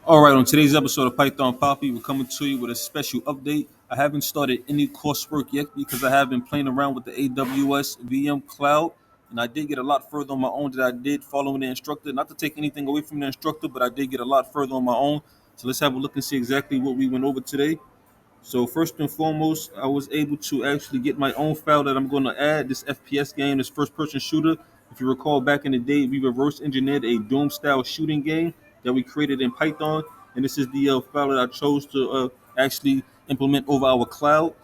All right, on today's episode of Python Poppy, we're coming to you with a special update. I haven't started any coursework yet because I have been playing around with the AWS VM Cloud, and I did get a lot further on my own than I did following the instructor. Not to take anything away from the instructor, but I did get a lot further on my own. So let's have a look and see exactly what we went over today. So first and foremost, I was able to actually get my own file that I'm going to add. This FPS game, this first-person shooter. If you recall, back in the day, we reverse engineered a Doom-style shooting game that we created in Python, and this is the file that I chose to actually implement over our cloud.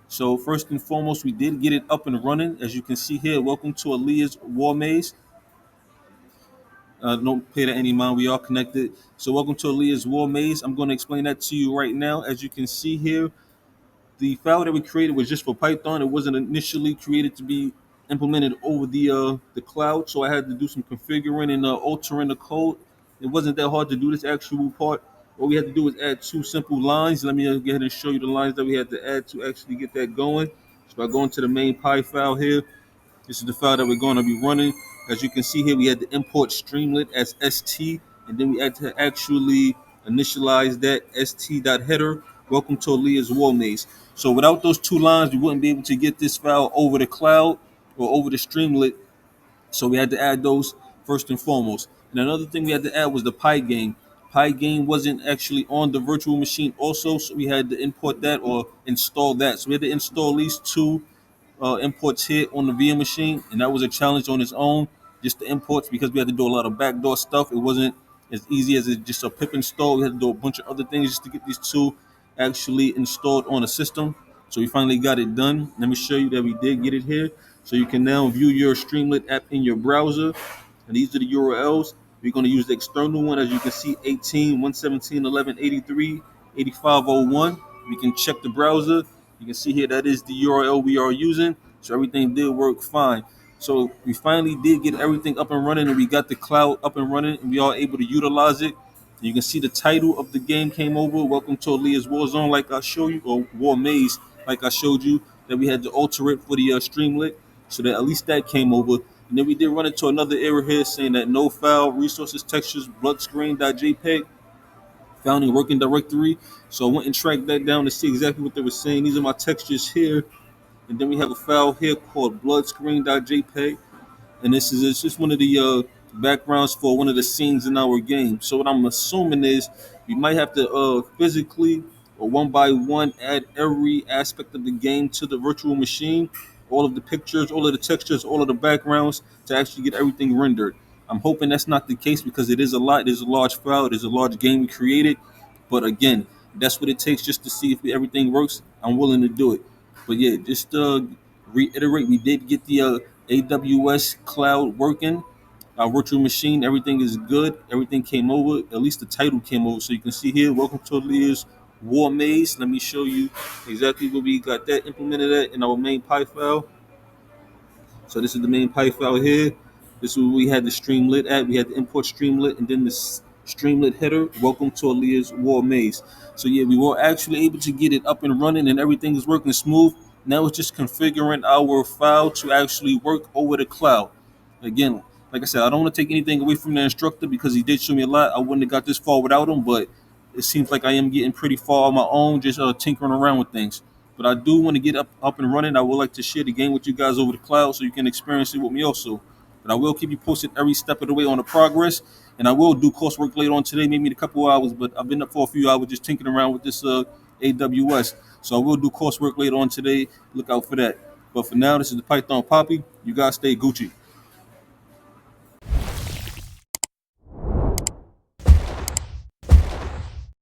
So first and foremost, we did get it up and running. As you can see here, welcome to Aaliyah's War Maze. Don't pay that any mind. We are connected. So welcome to Aaliyah's War Maze. I'm going to explain that to you right now. As you can see here, the file that we created was just for Python. It wasn't initially created to be implemented over the cloud, so I had to do some configuring and altering the code. It wasn't that hard to do this actual part. What we had to do is add two simple lines. Let me go ahead and show you the lines that we had to add to actually get that going. So I go into the main Py file here. This is the file that we're going to be running. As you can see here, we had to import Streamlit as st, and then we had to actually initialize that st.header. Welcome to Aaliyah's War Maze. So without those two lines, we wouldn't be able to get this file over the cloud or over the Streamlit. So we had to add those first and foremost. And another thing we had to add was the Pygame. Pygame wasn't actually on the virtual machine also, so we had to import that or install that. So we had to install at least two imports here on the VM machine, and that was a challenge on its own. Just the imports because we had to do a lot of backdoor stuff. It wasn't as easy as it just a pip install. We had to do a bunch of other things just to get these two actually installed on a system. So we finally got it done. Let me show you that we did get it here. So you can now view your Streamlit app in your browser, and these are the URLs. We're going to use the external one, as you can see, 18.117.11.83.8501. We can check the browser. You can see here that is the URL we are using. So everything did work fine. So we finally did get everything up and running, and we got the cloud up and running, and we are able to utilize it. You can see the title of the game came over. Welcome to Aaliyah's War Zone, like I showed you, or War Maze, like I showed you. That we had to alter it for the Streamlit, so that at least that came over. And then we did run into another error here saying that no file, resources, textures, blood screen.jpg found in working directory. So I went and tracked that down to see exactly what they were saying. These are my textures here. And then we have a file here called bloodscreen.jpg, and this is it's just one of the backgrounds for one of the scenes in our game. So what I'm assuming is we might have to physically or one by one add every aspect of the game to the virtual machine, all of the pictures, all of the textures, all of the backgrounds to actually get everything rendered. I'm hoping that's not the case because it is a lot. It is a large file. It is a large game we created. But again, that's what it takes just to see if everything works. I'm willing to do it. But yeah, just reiterate, we did get the AWS cloud working. Our virtual machine, everything is good. Everything came over. At least the title came over. So you can see here, welcome to Leah's War Maze. Let me show you exactly where we got that implemented at in our main Py file. So this is the main Py file here. This is where we had the Streamlit at. We had the import Streamlit and then the Streamlit header. Welcome to Aaliyah's War Maze. So yeah, we were actually able to get it up and running and everything is working smooth. Now it's just configuring our file to actually work over the cloud. Again, like I said, I don't want to take anything away from the instructor because he did show me a lot. I wouldn't have got this far without him, but it seems like I am getting pretty far on my own, just tinkering around with things. But I do want to get up and running. I would like to share the game with you guys over the cloud so you can experience it with me also. But I will keep you posted every step of the way on the progress. And I will do coursework later on today, maybe in a couple of hours. But I've been up for a few hours just tinkering around with this AWS. So I will do coursework later on today. Look out for that. But for now, this is the Python Poppy. You guys stay Gucci.